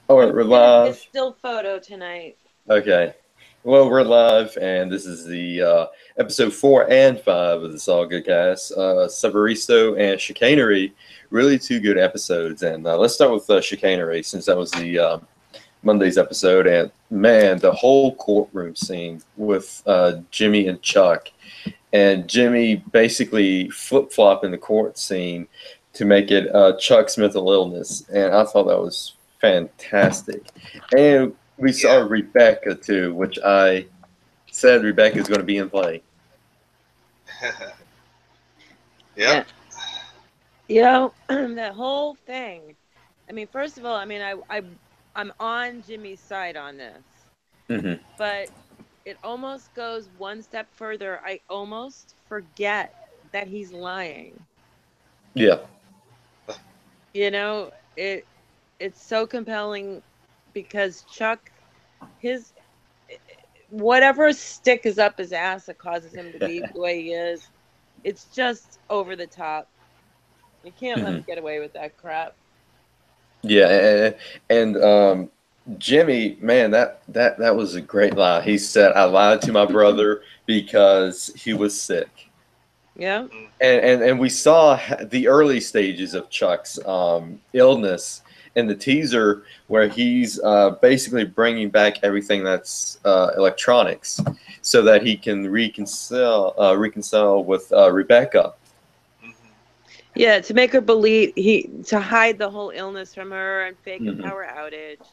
Oh, I'm we're gonna get live. still photo tonight. Okay. Well, we're live, and this is the episode 4 and 5 of this All GoodCast. Sabrosito and Chicanery, really two good episodes. And let's start with Chicanery, since that was the Monday's episode. And man, the whole courtroom scene with Jimmy and Chuck, and Jimmy basically flip flop in the court scene to make it Chuck's mental illness, and I thought that was fantastic. And we saw Yeah. Rebecca too, which I said Rebecca is going to be in play. Yeah. Yep. You know, that whole thing. I mean, first of all, I'm on Jimmy's side on this, Hmm. but it almost goes one step further. I almost forget that he's lying. Yeah, You know, it's so compelling because Chuck, his whatever stick is up his ass that causes him to be the way he is, it's just over the top. You can't let hmm him get away with that crap. yeah, and Jimmy, man, that was a great lie. He said, "I lied to my brother because he was sick." Yeah. And we saw the early stages of Chuck's illness in the teaser, where he's basically bringing back everything that's electronics, so that he can reconcile with Rebecca. Mhm. Yeah, to make her believe to hide the whole illness from her and fake a Hmm. power outage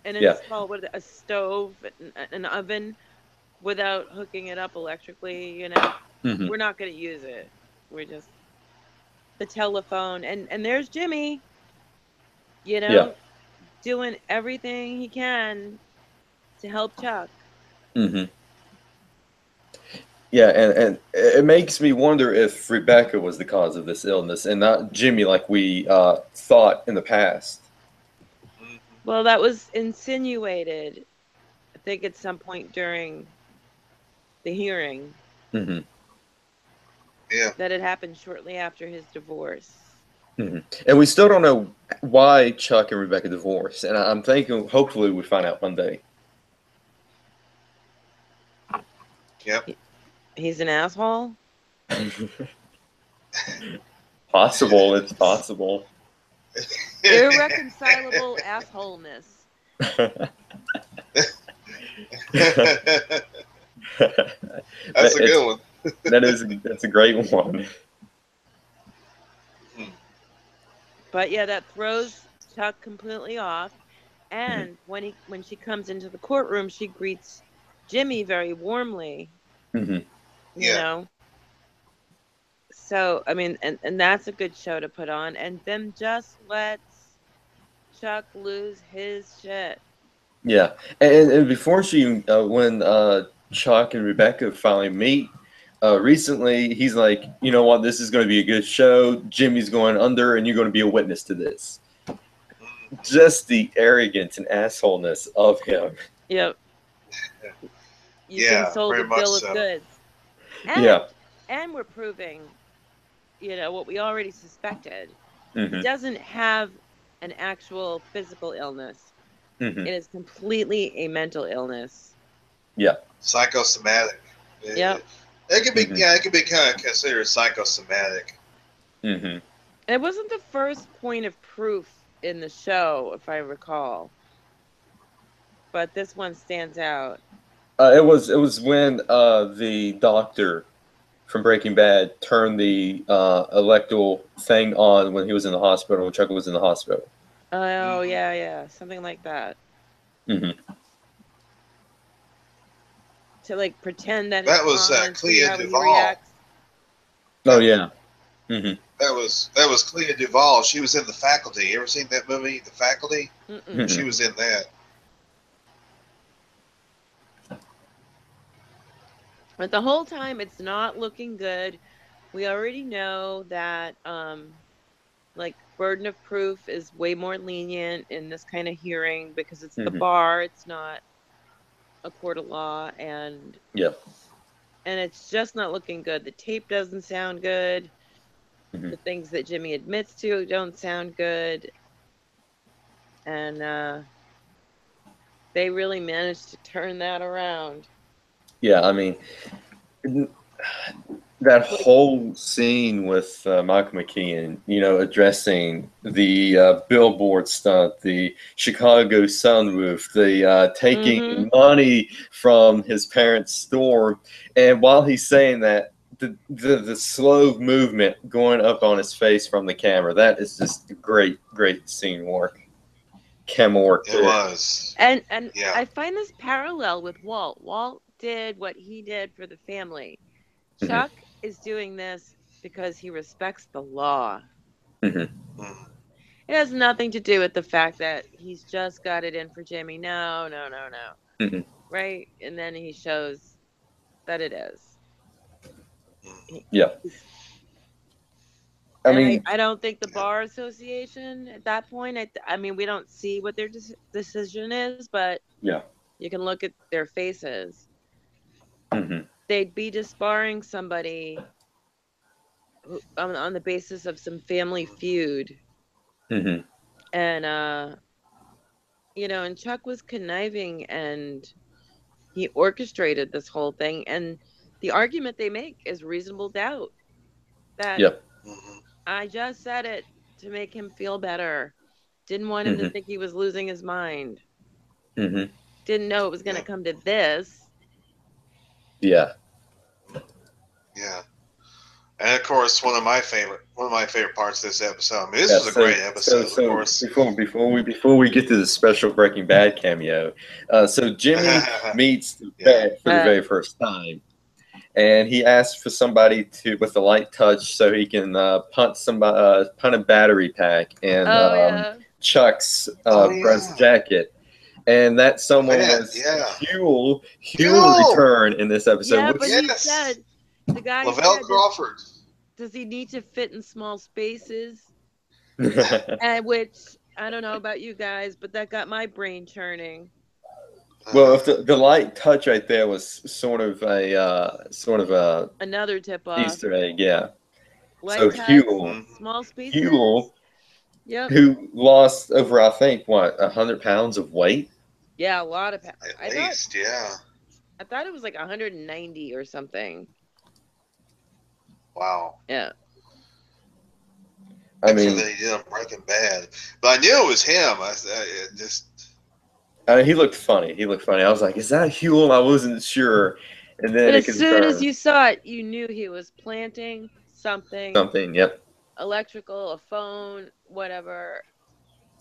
and Yeah. install a stove, an oven without hooking it up electrically, Hmm. We're not going to use it. We're just the telephone and there's Jimmy, you Yeah. know, doing everything he can to help Chuck. Hmm. Yeah, and it makes me wonder if Rebecca was the cause of this illness and not Jimmy, like we thought in the past. Mhm. Well, that was insinuated, I think, at some point during the hearing Hmm. Yeah. that it happened shortly after his divorce. Hmm. And we still don't know why Chuck and Rebecca divorced. And I'm thinking, hopefully, we find out one day. Yep. He- He's an asshole. Possible, it's possible. Irreconcilable assholeness. That's a It's good one. that's a great one. Mhm. But yeah, that throws Chuck completely off. Hmm. And when she comes into the courtroom, she greets Jimmy very warmly, Hmm. you Yeah. know. So I mean, and that's a good show to put on. And then just lets Chuck lose his shit. Yeah, and before when Chuck and Rebecca finally meet, recently he's like, you know what, this is going to be a good show. Jimmy's going under, and you're going to be a witness to this. Mhm. Just the arrogance and assholeness of him. Yep. You've been Yeah. sold a Very much bill of so. goods. Yeah. And we're proving, what we already suspected. He Hmm. doesn't have an actual physical illness. Hmm. It is completely a mental illness. Yeah. Psychosomatic. Yep. It could be. Hmm. Yeah. It could be kind of considered psychosomatic. Hmm. It wasn't the first point of proof in the show, if I recall, but this one stands out. It was when the doctor from Breaking Bad turned the electrical thing on when he was in the hospital. When Chuck was in the hospital. Oh, Hmm. yeah, yeah, something like that. Hmm. To like pretend that it's That was on and see Clea how he Duvall. reacts. Oh That yeah. Hmm. that was Clea Duvall. She was in The Faculty. You ever seen that movie, The Faculty? Mm-mm. Hmm. She was in that. But the whole time, it's not looking good. We already know that, like, burden of proof is way more lenient in this kind of hearing because it's the Hmm. bar, it's not a court of law, Yeah. and it's just not looking good. The tape doesn't sound good. Hmm. The things that Jimmy admits to don't sound good. and they really managed to turn that around. Yeah, I mean, that Like, whole scene with Michael McKean, addressing the billboard stunt, the Chicago sunroof, the mm-hmm. taking money from his parents' store, and while he's saying that, the slow movement going up on his face from the camera, that is just great, great scene work, camera work It there. was. And Yeah. I find this parallel with Walt. Walt did what he did for the family. Hmm. Chuck is doing this because he respects the law. Hmm. Mm. It has nothing to do with the fact that he's just got it in for Jimmy. No, no, no, no. Hmm. Right? And then he shows that it is. Mm. Yeah, He's- I And mean, I don't think the Yeah. Bar Association at that point, I mean, we don't see what their decision is, but yeah. you can look at their faces. Hmm. They'd be disbarring somebody on the basis of some family feud. Hmm. And, and Chuck was conniving and he orchestrated this whole thing. And the argument they make is reasonable doubt that Yeah. Mhm. I just said it to make him feel better. Didn't want him to Hmm. think he was losing his mind. Hmm. Didn't know it was going to Yeah. come to this. Yeah. Yeah. And of course, one of my favorite parts of this episode. I mean, this Yeah, was a great episode. Of so course. before we get to the special Breaking Bad cameo, so Jimmy meets the Yeah. bat for the very first time, and he asks for somebody to with a light touch so he can punt a battery pack in Oh, yeah. Chuck's Oh breast yeah. jacket, and that someone Man. was Yeah. Huel. Huel Huel! return in this episode, Yeah, which but he Yes. said, the guy Lavelle said, Crawford. does he need to fit in small spaces? And which, I don't know about you guys, but that got my brain churning. Well, if the light touch right there was sort of a Another tip off. Easter egg, yeah. So Light touch, Mhm. small Huel, spaces. Yep. who lost over, I think, 100 pounds of weight. Yeah, a lot of. At least, yeah. I thought it was like 190 or something. Wow. Yeah. I Extra mean, than he did on Breaking Bad. But I knew it was him. he looked funny. He looked funny. I was like, "Is that Huel?" I wasn't sure, and then But it as soon as confirmed you saw it, you knew he was planting something something. Yep. electrical, a phone, whatever,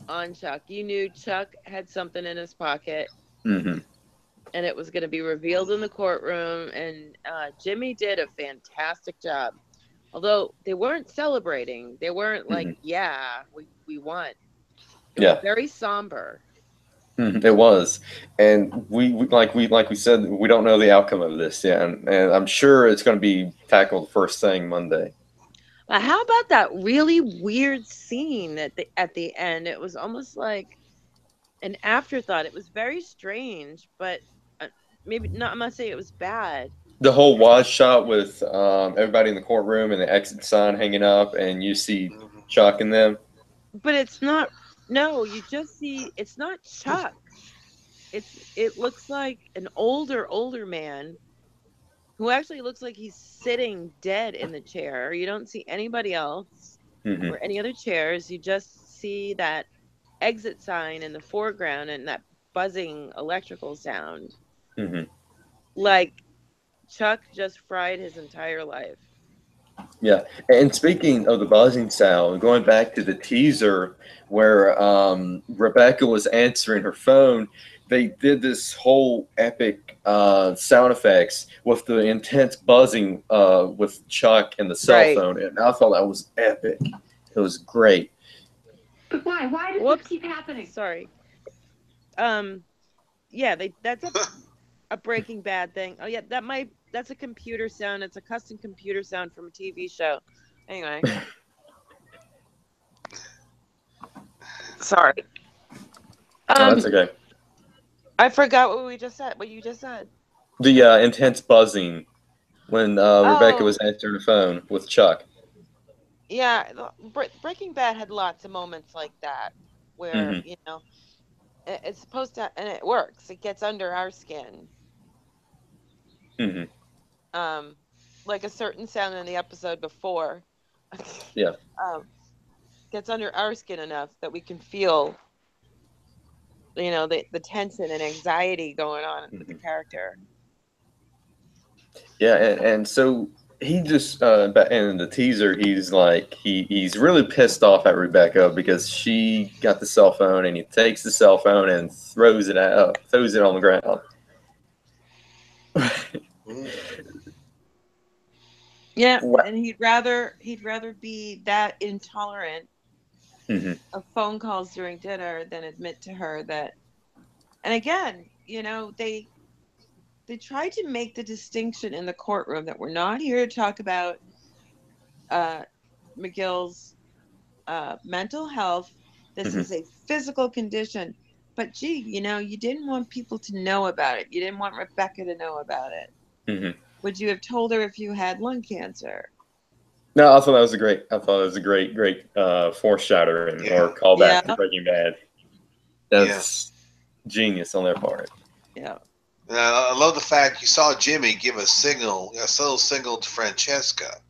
on Chuck. You knew Chuck had something in his pocket Hmm. and it was going to be revealed in the courtroom. And Jimmy did a fantastic job. Although they weren't celebrating, they weren't like, Hmm. yeah, we won. It was Yeah. very somber. It was, and we said, we don't know the outcome of this yet, and I'm sure it's going to be tackled first thing Monday. But how about that really weird scene at the end? It was almost like an afterthought. It was very strange, but maybe not. I'm not saying it was bad, The whole wide shot with everybody in the courtroom and the exit sign hanging up, and you see Mhm. Chuck and them. but it's not. No, you just see it's not Chuck. It looks like an older man who actually looks like he's sitting dead in the chair. You don't see anybody else Hmm. or any other chairs. You just see that exit sign in the foreground and that buzzing electrical sound. Hmm. Like Chuck just fried his entire life. Yeah, and speaking of the buzzing sound, going back to the teaser where Rebecca was answering her phone, they did this whole epic sound effects with the intense buzzing with Chuck and the cell Right. phone, and I thought that was epic. It was great. But why? Why does Whoops. this keep happening? Sorry. Yeah, that's a Breaking Bad thing. Oh yeah, that's a computer sound. It's a custom computer sound from a TV show. Anyway. Sorry. No, that's okay. I forgot what we just said. What you just said. The intense buzzing when Rebecca was answering the phone with Chuck. Yeah, Breaking Bad had lots of moments like that. where Mhm. it's supposed to, and it works. It gets under our skin. Mhm. Um, like a certain sound in the episode before, Yeah. gets under our skin enough that we can feel, the tension and anxiety going on with the Mhm. character. Yeah, and so he just in the teaser he's like he's really pissed off at Rebecca because she got the cell phone and he takes the cell phone and throws it on the ground. Mm. Yeah, What? and he'd rather be that intolerant Mhm. of phone calls during dinner than admit to her that. And again, they tried to make the distinction in the courtroom that we're not here to talk about uh, McGill's mental health. This Mhm. is a physical condition. But gee, you didn't want people to know about it. You didn't want Rebecca to know about it. Mhm. Would you have told her if you had lung cancer? No, I thought that was a great. I thought it was a great foreshadowing or Yeah. callback to Yeah. Breaking Bad. Yeah. That's genius on their part. Yeah. And I love the fact you saw Jimmy give a subtle signal to Francesca,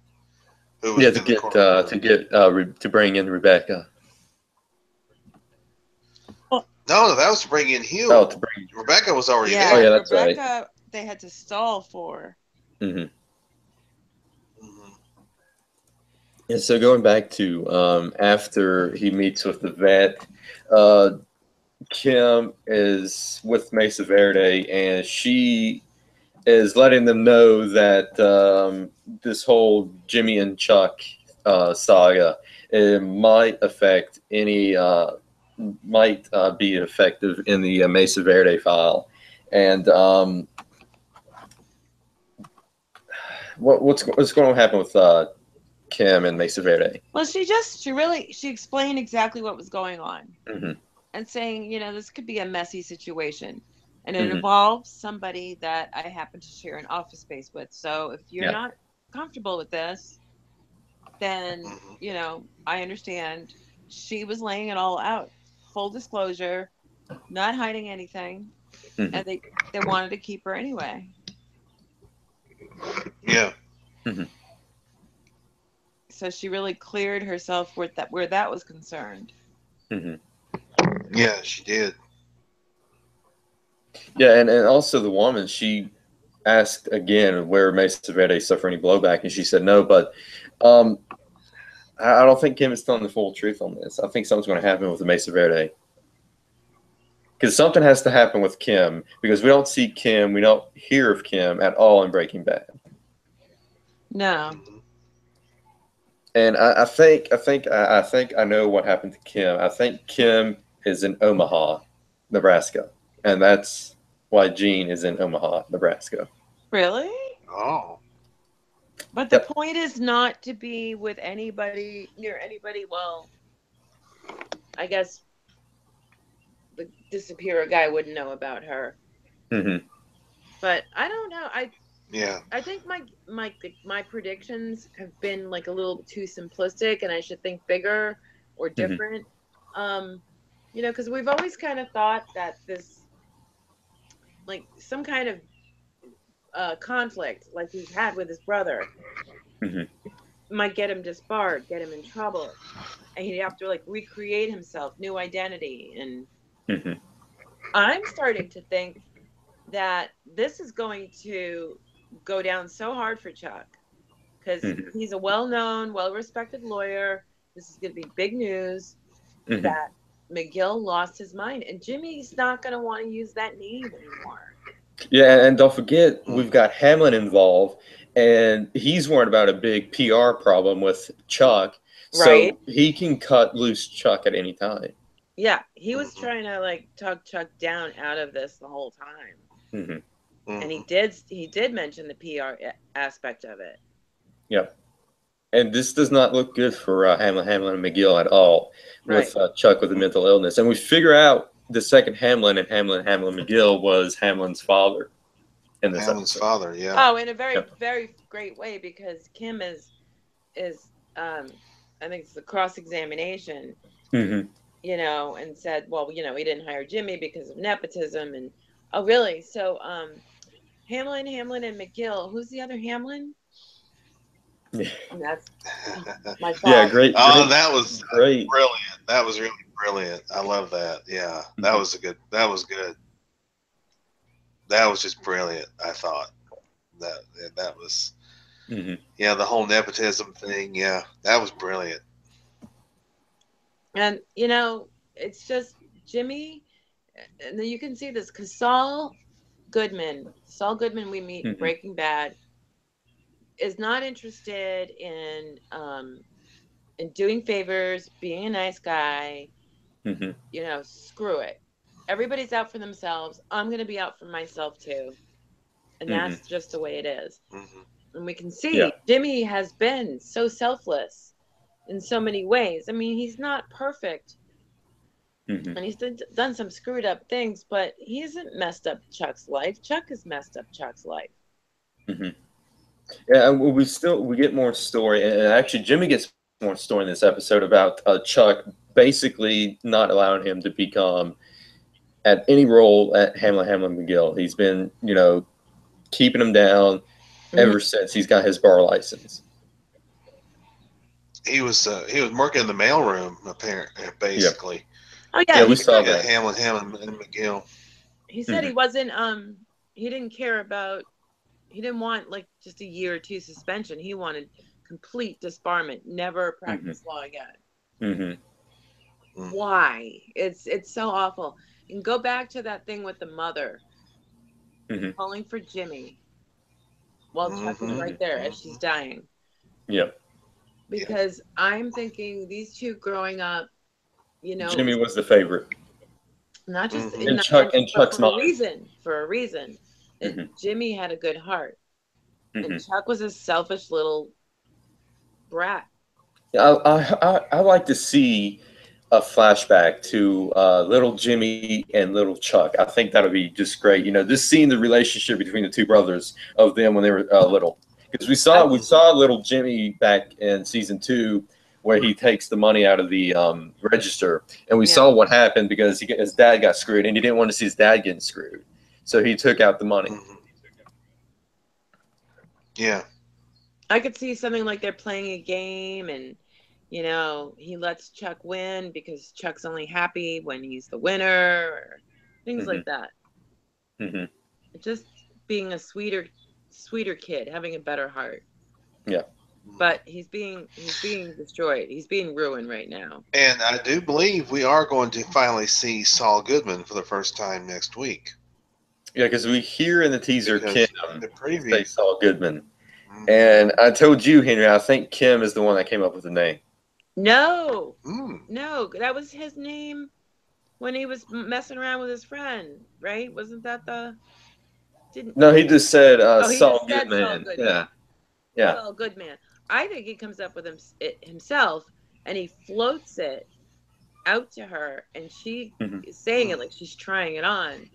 who was Yeah, in the courtroom. to bring in Rebecca. Well, No, that was to bring in Oh, Hugh. to bring. Rebecca was already Oh yeah, yeah, there. that's right. Rebecca, they had to stall for. Hmm. Mhm. And so going back to after he meets with the vet, uh, Kim is with Mesa Verde, and she is letting them know that this whole Jimmy and Chuck saga it might be effective in the Mesa Verde file, and what's going to happen with Kim and Mesa Verde? Well, she explained exactly what was going on Hmm. and saying, this could be a messy situation. And it Hmm. involves somebody that I happen to share an office space with. So if you're Yeah. not comfortable with this, then, Mhm. I understand. She was laying it all out. Full disclosure, not hiding anything. Hmm. And they wanted to keep her anyway. Yeah. Hmm. So she really cleared herself where that was concerned. Hmm. Yeah, she did. Yeah, and also the woman, she asked again where Mesa Verde suffered any blowback, and she said no, but um, I don't think Kim is telling the full truth on this. I think something's going to happen with the Mesa Verde. Because something has to happen with Kim, because we don't see Kim, we don't hear of Kim at all in Breaking Bad. No. Mhm. And I think I know what happened to Kim. I think Kim is in Omaha, Nebraska, and that's why Gene is in Omaha, Nebraska. Really? Oh. But the Yep. point is not to be with anybody near anybody. Well, I guess the disappearer guy wouldn't know about her. Hmm. But I don't know. Yeah. I think my predictions have been like a little too simplistic, and I should think bigger or Hmm. different. Because we've always kind of thought that this, like some kind of conflict, like he's had with his brother, Hmm. might get him disbarred, get him in trouble, and he'd have to like recreate himself, new identity. And Hmm. I'm starting to think that this is going to go down so hard for Chuck because Hmm. he's a well-known, well-respected lawyer. This is going to be big news Hmm. that McGill lost his mind, and Jimmy's not going to want to use that name anymore. Yeah, and don't forget we've Mhm. got Hamlin involved, and he's worried about a big PR problem with Chuck, Right? so he can cut loose Chuck at any time. Yeah, he was Mhm. trying to like talk Chuck down out of this the whole time. Hmm. And he Mhm. did mention the PR aspect of it. Yep. And this does not look good for Hamlin and McGill at all Right. with Chuck with a mental illness. And we figure out the second Hamlin and Hamlin McGill was Hamlin's father in this Hamlin's episode. father. Yeah. Oh, in a very, Yep. very great way because Kim is I think it's the cross examination. Hmm. and said, well, he didn't hire Jimmy because of nepotism. And oh, really? So, Hamlin, and McGill. Who's the other Hamlin? Yeah, And that's my yeah, father. great, Oh, great, that was great. brilliant. That was really brilliant. I love that. Yeah, that Mhm. was good. That was good. That was just brilliant. I thought that was Mhm. the whole nepotism thing. Yeah, that was brilliant. And it's just Jimmy, and then you can see this because Saul Goodman we meet in Mhm. Breaking Bad is not interested in doing favors, being a nice guy. Mhm. Screw it. Everybody's out for themselves. I'm gonna be out for myself too, and Mhm. that's just the way it is. Hmm. And we can Yeah. see Jimmy has been so selfless in so many ways. I mean, he's not perfect, Mhm. and he's done some screwed up things, but he hasn't messed up Chuck's life. Chuck has messed up Chuck's life. Mhm. Yeah, and we get more story, and actually Jimmy gets more story in this episode about Chuck basically not allowing him to become at any role at Hamlin McGill. He's been keeping him down Mhm. ever since he's got his bar license. He was working in the mailroom, apparently, Yeah, basically. Oh yeah, yeah, we he saw said At that. Hamlin, and McGill. he wasn't he didn't care about he didn't want like just a year or two suspension. He wanted complete disbarment, never Mm-hmm. practice law again. Mm-hmm. Mm-hmm. Why? It's so awful. And go back to that thing with the mother Mm-hmm. calling for Jimmy while Chuck is Mm-hmm. Mm-hmm. right there as Mm-hmm. she's dying. Yeah, Yeah. Because I'm thinking these two growing up, it Jimmy was was the favorite, not just Mm-hmm. and in Chuck in but Chuck's mind. for a reason that Mm-hmm. Jimmy had a good heart and Mm-hmm. Chuck was a selfish little brat. Yeah, I like to see a flashback to little Jimmy and little Chuck. I think that'll be just great. Just seeing the relationship between the two brothers of them when they were little, because we saw I, we saw little Jimmy back in season 2 where he takes the money out of the register, and we yeah. saw what happened because his dad got screwed, and he didn't want to see his dad getting screwed, so he took out the money. Mm-hmm. Yeah. I could see something like they're playing a game and he lets Chuck win because Chuck's only happy when he's the winner or things Hmm. like that. Hmm. Just being a sweeter kid, having a better heart. Yeah. But he's being destroyed. He's being ruined right now. And I do believe we are going to finally see Saul Goodman for the first time next week. Yeah, because we hear in the teaser Kim Because in the say preview, Saul Goodman. Mhm. And I told you, Henry, I think Kim is the one that came up with the name. No. Mm. No, that was his name when he was messing around with his friend, right? Wasn't that didn't No, he just said Oh, he just Saul said Saul Goodman. Goodman. Yeah, yeah. Saul Goodman. I think he comes up with it himself and he floats it out to her and she Hmm. is saying it like she's trying it on,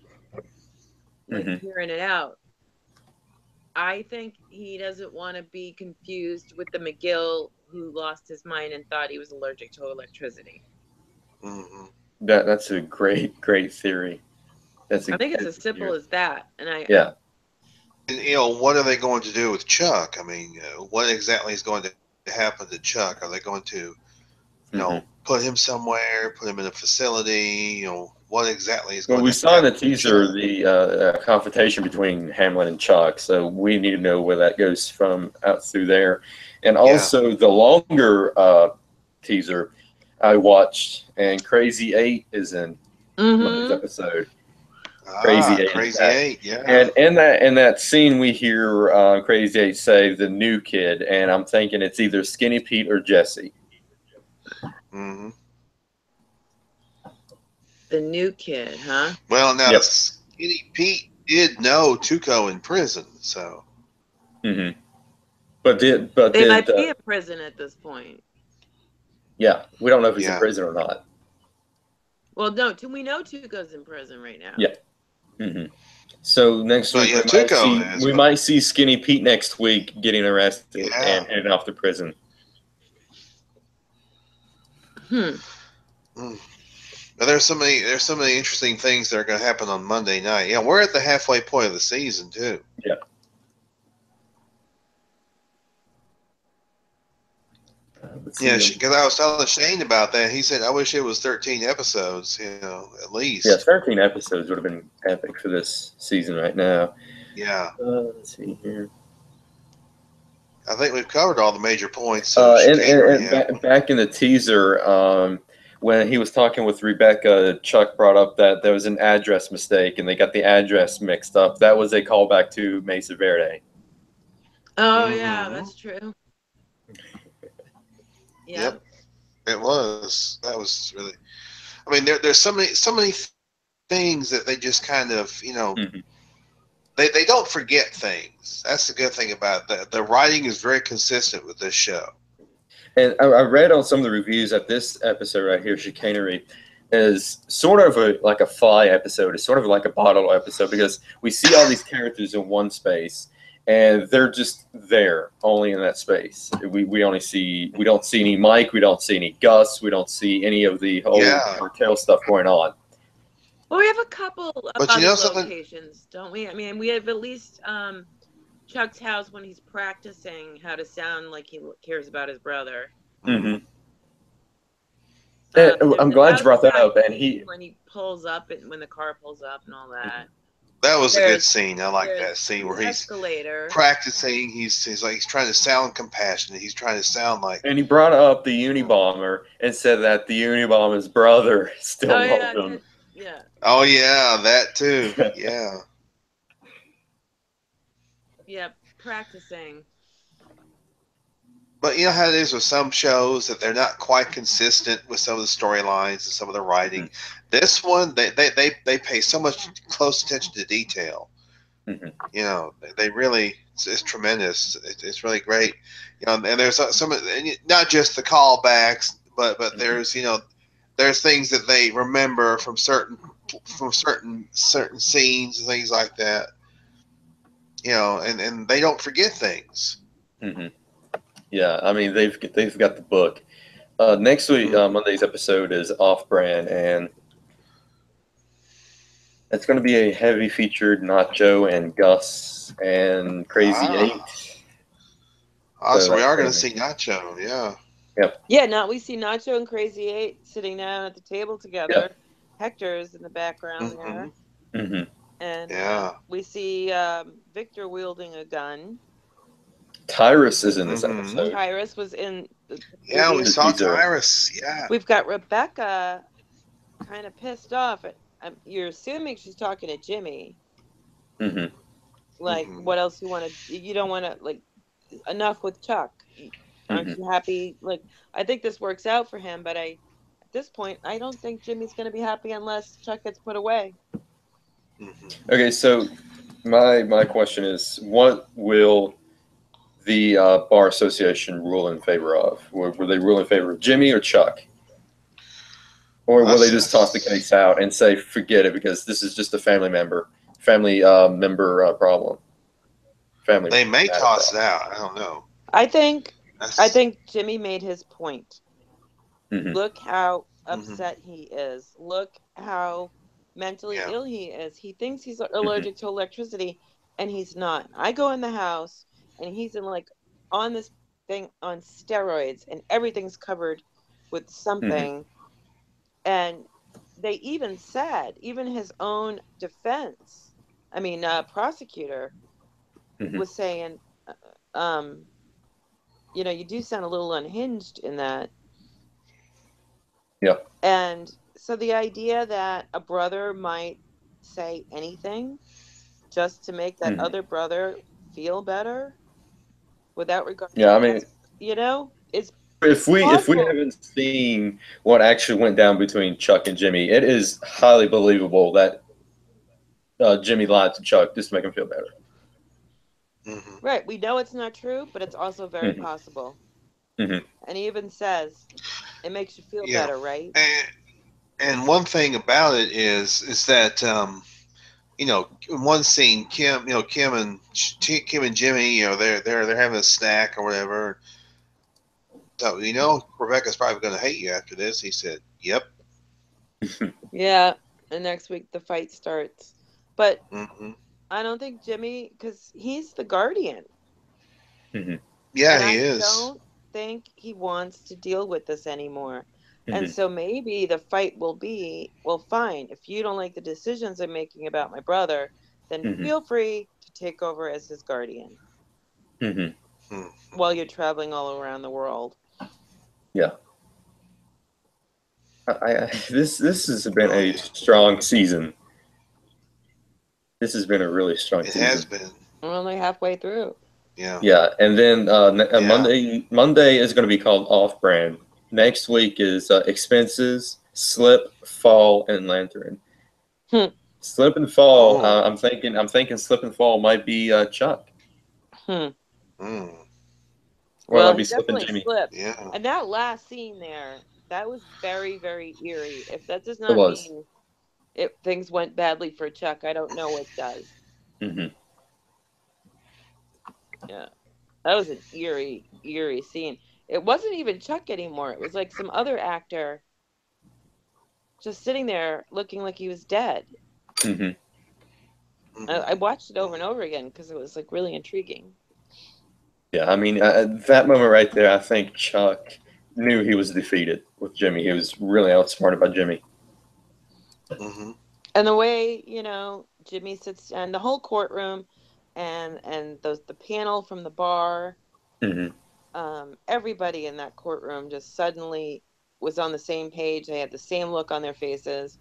like Hmm. hearing it out. I think he doesn't want to be confused with the McGill who lost his mind and thought he was allergic to electricity. Mm-hmm. That's a great theory. That's a I think it's good as simple theory. as that. And Yeah. And what are they going to do with Chuck? I mean, what exactly is going to happen to Chuck? Are they going to, Hmm. put him somewhere, put him in a facility? What exactly is Well, going we to saw in the happen to teaser Chuck? the confrontation between Hamlin and Chuck, so we need to know where that goes from out through there. And Yeah. also the longer teaser I watched, and Crazy 8 is in Monday's Mm-hmm. episode. Crazy 8 is Crazy back. Eight. Yeah. And in that scene, we hear Crazy 8 say the new kid, and I'm thinking it's either Skinny Pete or Jesse. Mm-hmm. The new kid, huh? Well, now Yep. Skinny Pete did know Tuco in prison, so Hmm. But They might be in prison at this point. yeah, we don't know if he's in yeah. prison or not. Well, no, we know Tuco's in prison right now. Yeah. Hmm. So next Well, week yeah, Tuco is, we but might see Skinny Pete next week getting arrested yeah. and heading off to prison. Hmm. Mm. But there's so many interesting things that are going to happen on Monday night. Yeah, we're at the halfway point of the season too. Yeah. Yeah, because I was telling Shane about that. He said, "I wish it was 13 episodes, at least." Yeah, 13 episodes would have been epic for this season right now. Yeah. Let's see here. I think we've covered all the major points. So back in the teaser, when he was talking with Rebecca, Chuck brought up that there was an address mistake and they got the address mixed up. That was a callback to Mesa Verde. Oh yeah, that's true. Yep, it was. That was really. I mean, there's so many things that they just kind of they don't forget things. That's the good thing about that. The writing is very consistent with this show. And I read on some of the reviews that this episode right here, Chicanery, is sort of like a fly episode. It's sort of like a bottle episode because we see all these characters in one space, and they're just there, only in that space. We don't see any Mike, we don't see any Gus, we don't see any of the whole cartel stuff going on. Well, we have a couple of other locations, don't we? I mean, we have at least Chuck's house when he's practicing how to sound like he cares about his brother. Mm-hmm. I'm glad you brought that up. And when he pulls up and when the car pulls up and all that. That was a good scene. I like that scene where he's escalator. Practicing. He's trying to sound compassionate. He's trying to sound like. And he brought up the Unabomber and said that the Unabomber's brother still loved him. Yeah. Oh yeah, that too. Yeah. Yep, practicing. But you know how it is with some shows that they're not quite consistent with some of the storylines and some of the writing. Mm-hmm. This one, they pay so much close attention to detail. Mm-hmm. They really it's tremendous. It's really great. And there's some not just the callbacks, but mm-hmm. there's things that they remember from certain scenes and things like that. And they don't forget things. Mm-hmm. Yeah, I mean they've got the book. Next week, Monday's episode is Off-Brand, and it's going to be a heavy featured Nacho and Gus and Crazy 8. So we are going to see Nacho, yeah. Yep. Yeah, now we see Nacho and Crazy 8 sitting down at the table together. Yep. Hector's in the background there. Mm-hmm. And we see Victor wielding a gun. Tyrus is in this episode. Tyrus was in. Yeah, we saw Tyrus. Yeah. We've got Rebecca kind of pissed off. You're assuming she's talking to Jimmy. Mm-hmm. Like, what else you want to? You don't want to, like, enough with Chuck. Aren't you happy? Like, I think this works out for him, but at this point, I don't think Jimmy's going to be happy unless Chuck gets put away. Okay, so my question is, what will the Bar Association rule in favor of? Will they rule in favor of Jimmy or Chuck? Or will they just toss the case out and say, forget it, because this is just a family member problem? They may toss it out. I don't know. I think Jimmy made his point. Mm-hmm. Look how upset he is. Look how mentally ill he is. He thinks he's allergic to electricity, and he's not. I go in the house, and he's on this thing on steroids, and everything's covered with something. And they even said, even his own defense, prosecutor was saying, you do sound a little unhinged in that. Yeah. And so the idea that a brother might say anything just to make that other brother feel better without regard. Yeah, I mean, it's if we haven't seen what actually went down between Chuck and Jimmy, it is highly believable that Jimmy lied to Chuck just to make him feel better. Mm-hmm. Right. We know it's not true, but it's also very possible. Mm-hmm. And he even says it makes you feel better, right? And one thing about it is that in one scene, Kim and Jimmy, they're having a snack or whatever. So Rebecca's probably going to hate you after this. He said, "Yep." Yeah, and next week the fight starts. But Mm-hmm. I don't think Jimmy, because he's the guardian, Hmm. Yeah, and he I is. don't think he wants to deal with this anymore. And Hmm. so maybe the fight will be, well, fine, if you don't like the decisions I'm making about my brother, then Hmm. feel free to take over as his guardian Hmm. Mm-hmm. while you're traveling all around the world. Yeah. This has been Oh a yeah, strong season. This has been a really strong it has season. been. We're only halfway through. Yeah, Yeah, and then yeah. Monday is going to be called Off Brand. Next week is Expenses, Slip, Fall, and Lantern. Hmm. Slip and Fall. Oh. I'm thinking Slip and Fall might be Chuck, Hmm. Mm. or it Well, might be he Slip and definitely Jimmy. slipped. Yeah. And that last scene there, that was very, very eerie. If that does It not was. mean things went badly for Chuck, I don't know what does. Hmm. Yeah. That was an eerie, eerie scene. It wasn't even Chuck anymore. It was like some other actor just sitting there looking like he was dead. Hmm. I Mm-hmm. watched it over and over again because it was like really intriguing. Yeah, I mean, that moment right there, I think Chuck knew he was defeated with Jimmy. He was really outsmarted by Jimmy. Mm-hmm. And the way, Jimmy sits and the whole courtroom and the panel from the bar, Hmm. everybody in that courtroom just suddenly was on the same page. They had the same look on their faces.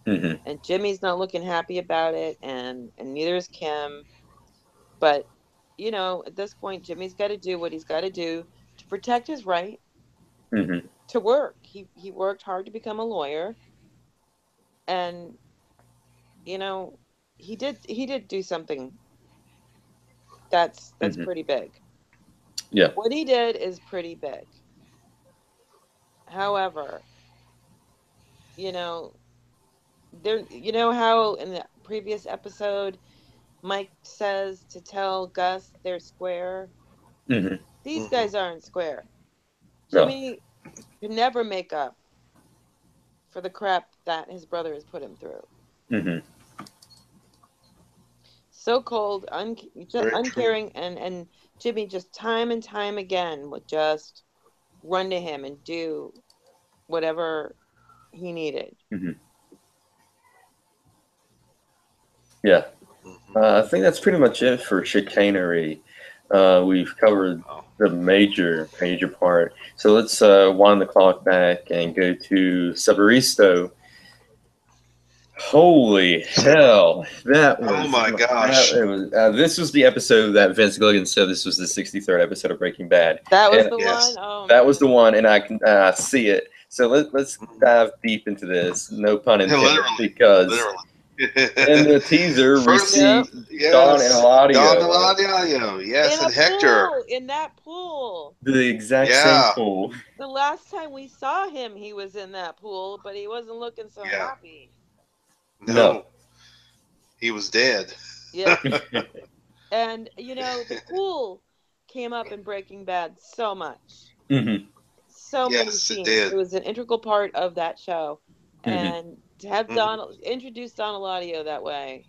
Hmm. And Jimmy's not looking happy about it, and neither is Kim. But at this point, Jimmy's got to do what he's got to do to protect his right Hmm. to work. He worked hard to become a lawyer, and you know he did do something that's Hmm. pretty big. Yeah. What he did is pretty big. However, you know how in the previous episode Mike says to tell Gus they're square. Hmm. These Mm-hmm. guys aren't square. No. Jimmy could never make up for the crap that his brother has put him through. Hmm. So cold, Very true. uncaring, and Jimmy just time and time again would just run to him and do whatever he needed. Hmm. Yeah. Mm-hmm. I think that's pretty much it for chicanery. We've covered Oh. the major part. So let's wind the clock back and go to Sabrosito. Holy Super. hell! That Oh was my that gosh. it was. This was the episode that Vince Gilligan said this was the 63rd episode of Breaking Bad, That was and the one. Yes. Oh that was man. the one, and I can see it. So let's Mm-hmm. dive deep into this. No pun intended, Literally. because in Literally. the teaser we First, see Yep. Don and yes. Don Eladio, Eladio. In Yes, a and Hector. pool. In that pool. the exact same Yeah. pool. The last time we saw him, he was in that pool, but he wasn't looking so Yeah. happy. No. No, he was dead. Yep. And the pool came up in Breaking Bad so much. Hmm. So many Yes, it scenes. did. It was an integral part of that show. Hmm. And to have Hmm. introduce Don Eladio that way,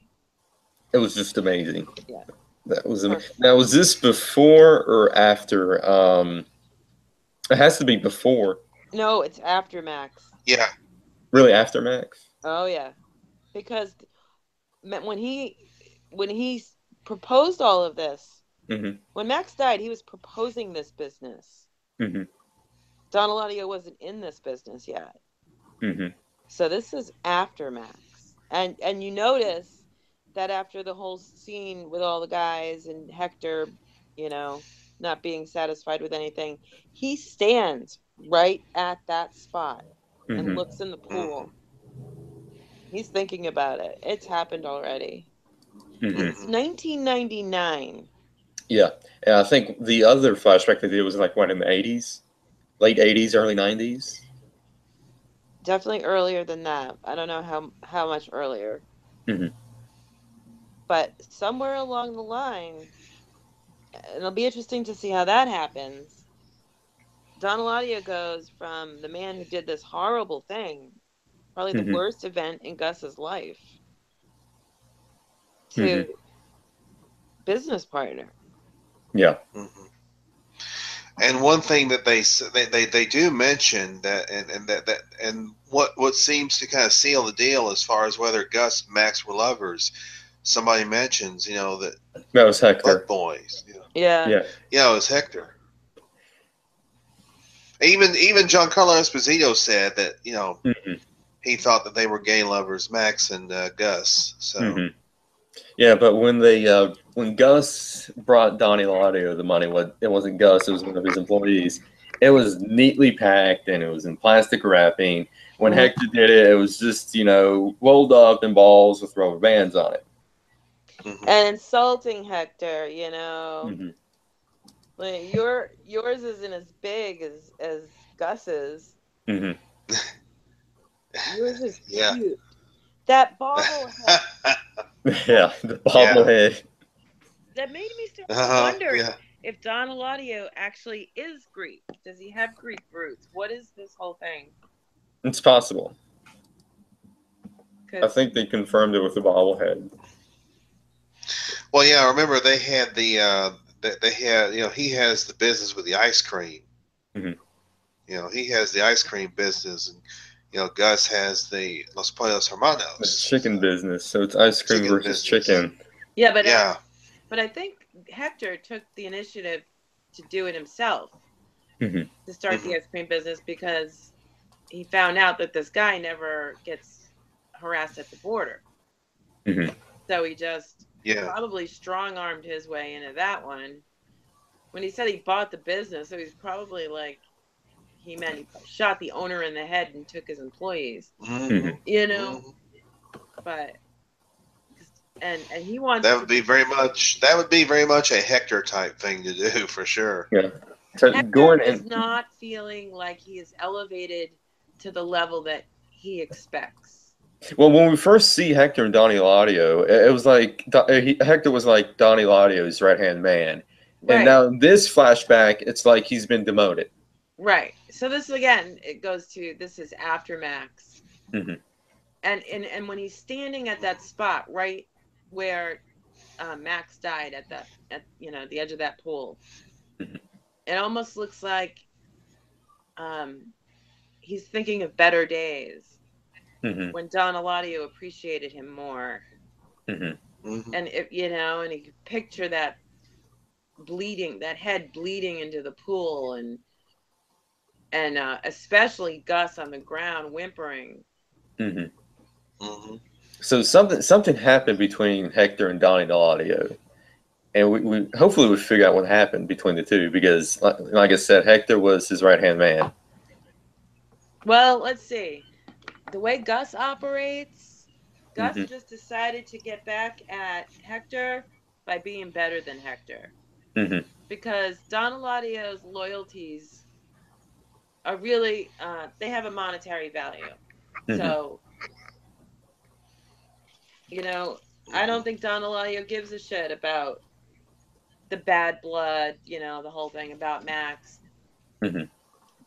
It was just amazing. yeah, That was perfect. now. Was this before or after? It has to be before. No, it's after Max. Yeah. Really, after Max. Oh yeah, because when he proposed all of this, Hmm. when Max died, he was proposing this business. Hmm. Don Eladio wasn't in this business yet. Hmm. So this is after Max. And you notice that after the whole scene with all the guys and Hector, you know, not being satisfied with anything, he stands right at that spot and Hmm. looks in the Hmm. pool. He's thinking about it. It's happened already. Hmm. It's Hmm. 1999. Yeah, and I think the other flashback they did was like what, in the 80s, late 80s, early 90s. Definitely earlier than that. I don't know how much earlier, Hmm. but somewhere along the line, it'll be interesting to see how that happens. Don Eladio goes from the man who did this horrible thing probably the worst event in Gus's life, to business partner. Yeah. Mm-hmm. And one thing that they do mention that and what seems to kind of seal the deal as far as whether Gus and Max were lovers. Somebody mentions, that was Hector. Butt Boys. Yeah. Yeah, it was Hector. Even Giancarlo Esposito said that he thought that they were gay lovers, Max and Gus. So yeah, but when when Gus brought Donnie Laudio the money, it wasn't Gus, it was one of his employees. It was neatly packed and it was in plastic wrapping. When Hector did it, it was just rolled up in balls with rubber bands on it. And insulting Hector, like yours isn't as big as Gus's. Yours is cute. That bobblehead. Yeah, the bobblehead. That made me start to wonder if Don Eladio actually is Greek. Does he have Greek roots? What is this whole thing? It's possible. I think they confirmed it with the bobblehead. Well, yeah, remember they had he has the business with the ice cream. He has the ice cream business, and Gus has the Los Pollos Hermanos. The chicken business, so it's ice cream versus chicken. Yeah, but I think Hector took the initiative to do it himself, to start the ice cream business, because he found out that this guy never gets harassed at the border. So he just probably strong-armed his way into that one. When he said he bought the business, so he's probably like, he shot the owner in the head and took his employees. But and he wants that would be very much a Hector type thing to do for sure. Yeah. So Hector is not feeling like he is elevated to the level that he expects. Well, when we first see Hector and Donnie Eladio, it was like Hector was like Donnie Eladio's right-hand man. Right. And now this flashback, it's like he's been demoted. Right. So this, again, it goes to, this is after Max. And when he's standing at that spot right where Max died at the edge of that pool, it almost looks like he's thinking of better days when Don Eladio appreciated him more. And if and he could picture that head bleeding into the pool, and especially Gus on the ground whimpering. So something happened between Hector and Donnie Eladio, and we hopefully we figure out what happened between the two, because like I said, Hector was his right-hand man. Well, let's see. The way Gus operates, Gus just decided to get back at Hector by being better than Hector. Because Don Eladio's loyalties are really, they have a monetary value. So, I don't think Don Eladio gives a shit about the bad blood, the whole thing about Max.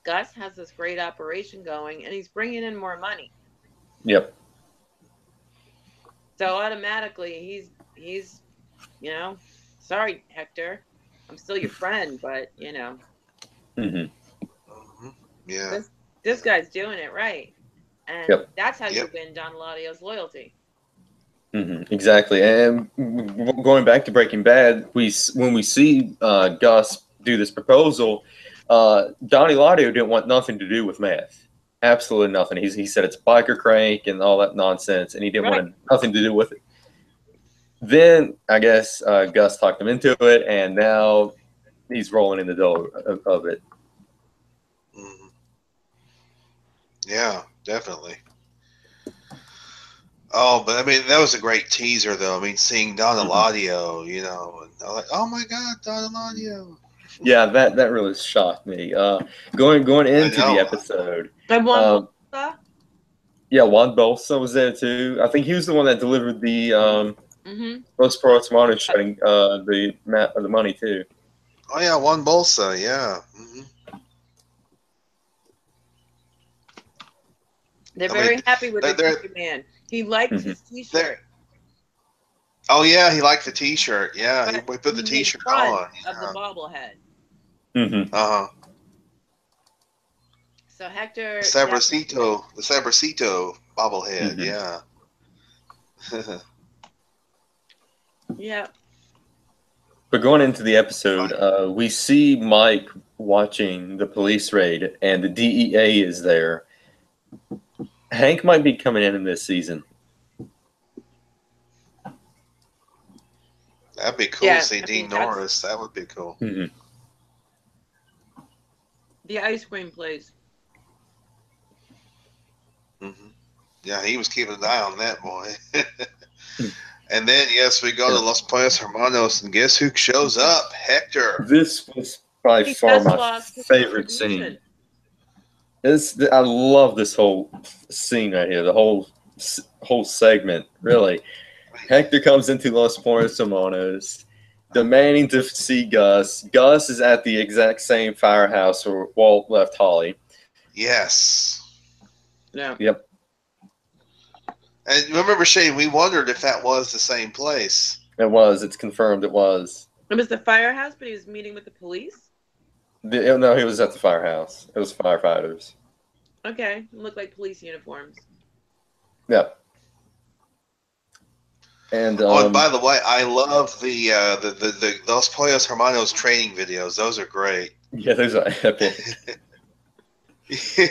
Gus has this great operation going, and he's bringing in more money. Yep. So automatically, he's sorry, Hector, I'm still your friend, but Yeah. This guy's doing it right, and that's how you win Don Eladio's loyalty. Exactly. And going back to Breaking Bad, when we see Gus do this proposal, Donnie Eladio didn't want nothing to do with meth. Absolutely nothing. He said it's biker crank and all that nonsense, and he didn't want nothing to do with it. Then I guess Gus talked him into it, and now he's rolling in the dough of it. Yeah, definitely. Oh, but I mean, that was a great teaser, though. I mean, seeing Don Eladio, and I'm like, oh my God, Don Eladio. Yeah, that really shocked me. Going into the episode. And Juan Bolsa? Yeah, Juan Bolsa was there too. I think he was the one that delivered the Los Sports Monitor shutting the money too. Oh yeah, Juan Bolsa, yeah. They're I very mean, happy with the they're- T-shirt man. He liked his T-shirt. Oh yeah, he liked the T-shirt. Yeah, he but put the he made T-shirt fun on. of the bobblehead. Mm-hmm. Uh huh. So Hector. The Sabrosito bobblehead. Mhm. Yeah. Yeah. But going into the episode, we see Mike watching the police raid, and the DEA is there. Hank might be coming in this season. That'd be cool Yeah, to see I Dean mean, that's- Norris. That would be cool. Mm-hmm. The ice cream place. Mm-hmm. Yeah, he was keeping an eye on that boy. And then, yes, we go to Los Pollos Hermanos, and guess who shows up? Hector. This was by He far just my lost his favorite contribution. scene. I love this whole scene right here. The whole segment, really. Hector comes into Los Pollos Hermanos, demanding to see Gus. Gus is at the exact same firehouse where Walt left Holly. Yes. Yeah. Yep. And remember, Shane, we wondered if that was the same place. It was. It's confirmed it was. It was the firehouse, but he was meeting with the police. No, he was at the firehouse. It was firefighters. Okay, look like police uniforms. Yeah. And And by the way, I love the Los Pollos Hermanos training videos. Those are great. yeah, those are epic.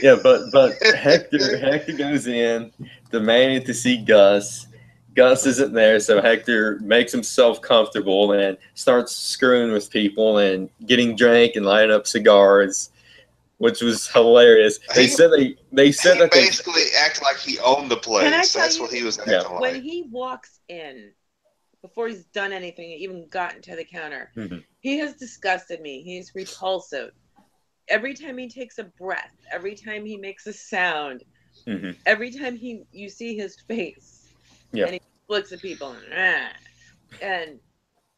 Yeah, but Hector goes in demanding to see Gus. Gus isn't there, so Hector makes himself comfortable and starts screwing with people and getting drunk and lighting up cigars, which was hilarious. They said that He basically acted like he owned the Can I place. tell That's you, what he was acting like. when he walks in, before he's done anything, even gotten to the counter, he has disgusted me. He's repulsive. Every time he takes a breath, every time he makes a sound, every time you see his face, and he looks at people, and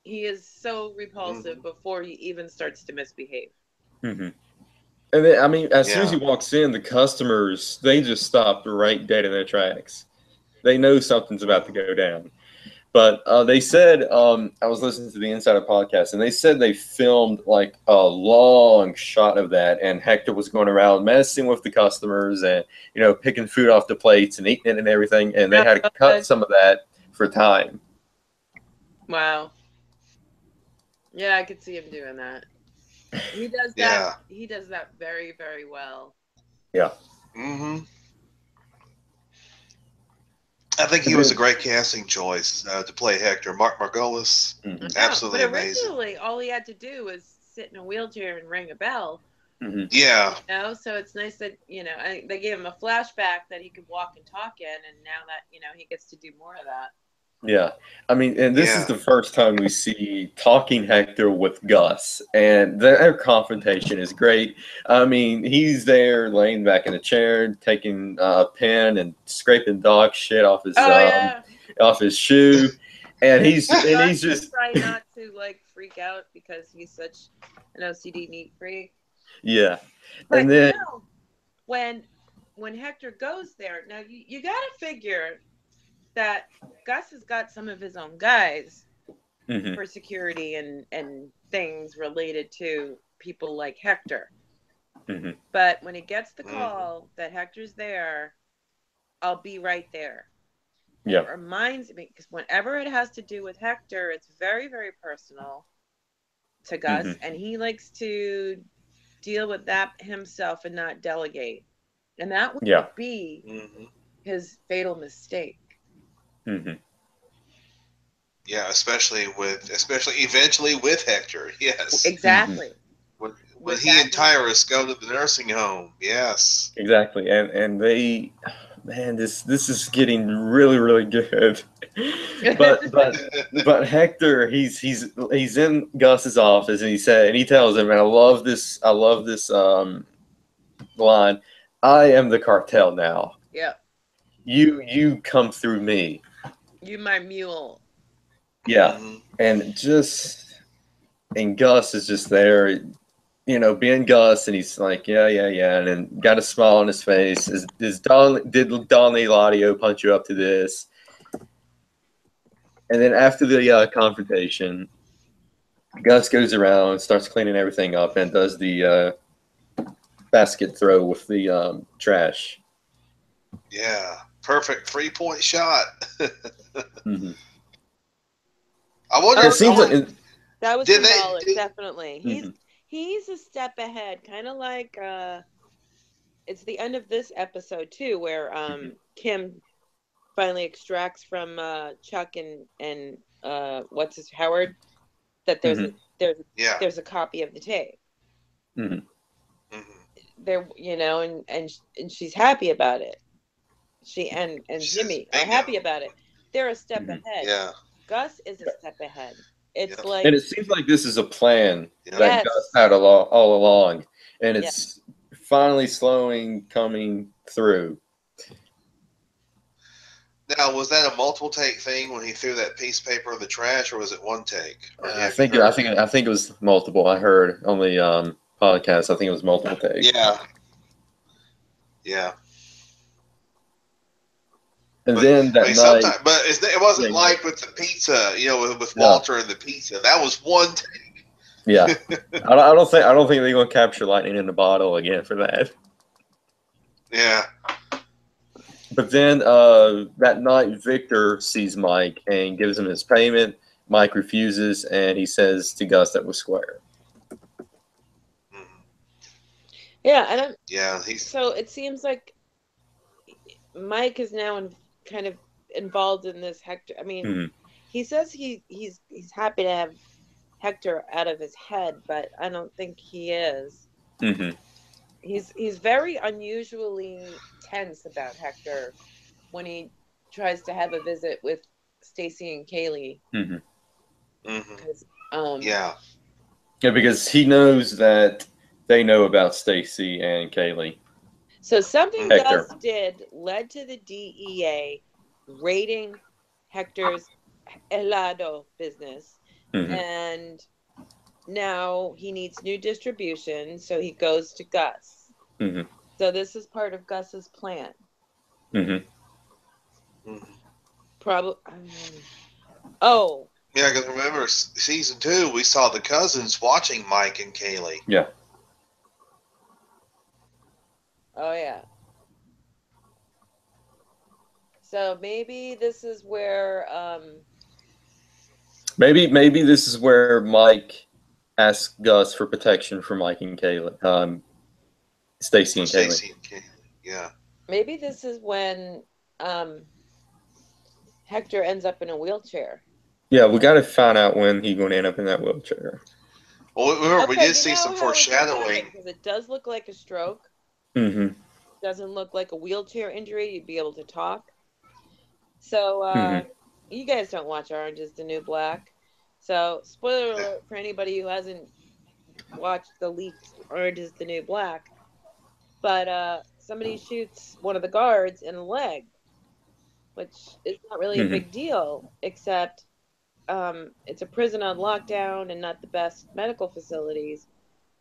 he is so repulsive before he even starts to misbehave. And then, I mean, as soon as he walks in, the customers, they just stop right dead in their tracks. They know something's about to go down. But they said, I was listening to the Insider podcast, and they said they filmed like a long shot of that, and Hector was going around messing with the customers and, picking food off the plates and eating it and everything, and they had to cut some of that for time. Wow. Yeah, I could see him doing that. He does that. Yeah. He does that very, very well. Yeah. Mm-hmm. I think he was a great casting choice to play Hector. Mark Margolis, absolutely but amazing. originally, all he had to do was sit in a wheelchair and ring a bell. Yeah. So it's nice that they gave him a flashback that he could walk and talk in, and now that he gets to do more of that. Yeah, I mean, and this is the first time we see talking Hector with Gus, and their confrontation is great. I mean, he's there laying back in a chair, taking a pen and scraping dog shit off his shoe, and he's just try not to freak out because he's such an OCD neat freak. Yeah, but and then when Hector goes there, now you got to figure that Gus has got some of his own guys for security and things related to people like Hector. But when he gets the call that Hector's there, I'll be right there. Yeah. It reminds me, because whenever it has to do with Hector, it's very, very personal to Gus, and he likes to deal with that himself and not delegate. And that would be his fatal mistake. Yeah, especially eventually with Hector. Yes, exactly. When he and Tyrus go to the nursing home. Yes, exactly, and they, man, this is getting really, really good. but Hector, he's in Gus's office, and he tells him, and I love this line, "I am the cartel now. Yeah. You come through me. You my mule." Yeah, and Gus is just there. being Gus, and he's like, yeah, yeah, yeah, and then got a smile on his face. Did Don Eladio punch you up to this? And then after the confrontation, Gus goes around, starts cleaning everything up, and does the basket throw with the trash. Yeah, perfect 3-point shot. Mm-hmm. I wonder. It seems like that was symbolic, definitely. Mm-hmm. He's a step ahead, kind of like it's the end of this episode too, where Kim finally extracts from Chuck and Howard that there's there's a copy of the tape. Mm-hmm. There, and she's happy about it. She and Jimmy are happy about it. They're a step ahead. Yeah. Gus is a step ahead. It's like, and it seems like this is a plan that Yes. Gus had all along, and it's finally coming through. Now, was that a multiple take thing when he threw that piece of paper in the trash, or was it one take? I think it was multiple. I heard on the podcast. I think it was multiple takes. Yeah. Yeah. And then that night, it wasn't like with the pizza, with Walter and the pizza. That was one take. Yeah, I don't think they're going to capture lightning in the bottle again for that. Yeah. But then that night, Victor sees Mike and gives him his payment. Mike refuses, and he says to Gus that was square. Yeah, and so it seems like Mike is now kind of involved in this Hector. I mean, he says he's happy to have Hector out of his head, but I don't think he is. Mm-hmm. He's very unusually tense about Hector when he tries to have a visit with Stacy and Kaylee. Yeah, because he knows that they know about Stacy and Kaylee. So something Hector. Gus did led to the DEA raiding Hector's helado business, and now he needs new distribution, so he goes to Gus. So this is part of Gus's plan. Probably. Oh. Yeah, because remember, season 2, we saw the cousins watching Mike and Kaylee. Yeah. Oh, yeah. So maybe this is where... Maybe this is where Mike asks Gus for protection for Mike and Kaylee. Stacy and Kaylee. Yeah. Maybe this is when Hector ends up in a wheelchair. Yeah, we got to find out when he's going to end up in that wheelchair. Well, remember, we did see some foreshadowing. Because it does look like a stroke. Doesn't look like a wheelchair injury. You'd be able to talk. So, you guys don't watch Orange is the New Black. So, spoiler alert for anybody who hasn't watched the leaked Orange is the New Black. But somebody shoots one of the guards in the leg, which is not really a big deal, except it's a prison on lockdown and not the best medical facilities.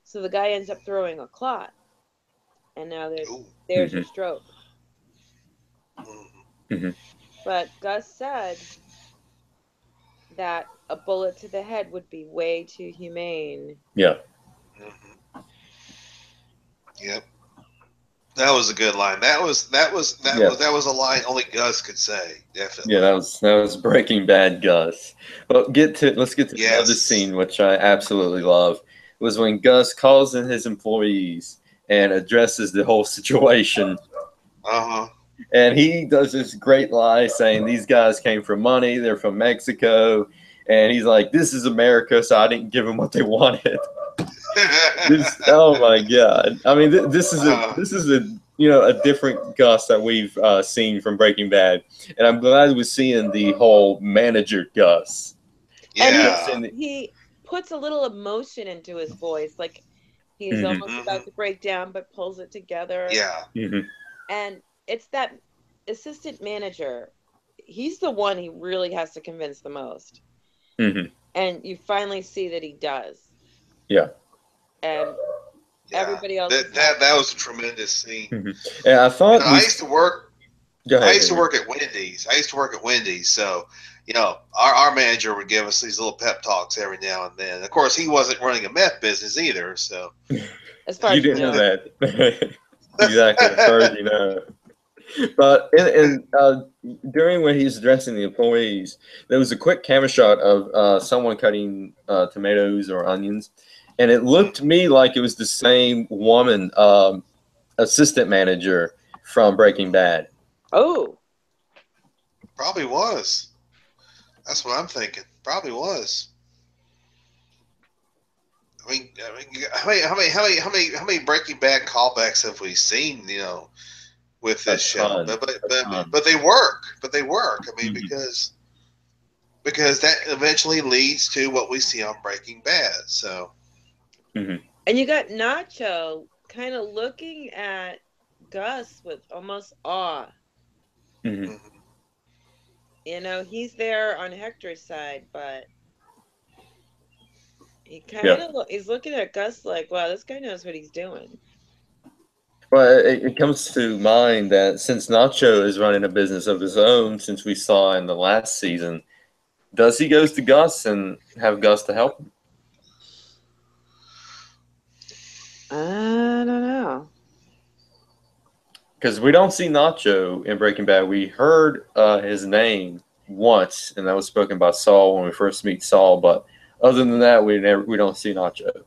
So the guy ends up throwing a clot. And now there's your stroke. But Gus said that a bullet to the head would be way too humane. Yeah. Yep. That was a good line. That was a line only Gus could say. Definitely. Yeah, that was Breaking Bad Gus. But let's get to the other scene, which I absolutely love. Was when Gus calls in his employees and addresses the whole situation. And he does this great lie saying these guys came from money, they're from Mexico, and he's like, "This is America, so I didn't give them what they wanted." Oh my god! I mean, this is a different Gus that we've seen from Breaking Bad, and I'm glad we're seeing the whole manager Gus. Yeah, and he puts a little emotion into his voice, like he's almost about to break down, but pulls it together. Yeah, and it's that assistant manager. He's the one he really has to convince the most, and you finally see that he does. Yeah. And everybody else. That was a tremendous scene. And I thought I used to work. Go ahead, I used to work at Wendy's. So, our manager would give us these little pep talks every now and then. Of course, he wasn't running a meth business either. So, as far you as didn't know that. Exactly, as far as you know. But during when he's addressing the employees, there was a quick camera shot of someone cutting tomatoes or onions, and it looked to me like it was the same woman, assistant manager from Breaking Bad. Oh, probably was. That's what I'm thinking. Probably was. I mean, how many Breaking Bad callbacks have we seen? With this show, but they work. I mean, because that eventually leads to what we see on Breaking Bad. So, and you got Nacho kind of looking at Gus with almost awe. He's there on Hector's side, but he kind of he's looking at Gus like, wow, this guy knows what he's doing. Well, it comes to mind that since Nacho is running a business of his own, since we saw in the last season, does he goes to Gus and have Gus to help him? I don't know. Because we don't see Nacho in Breaking Bad. We heard his name once, and that was spoken by Saul when we first meet Saul. But other than that, we don't see Nacho.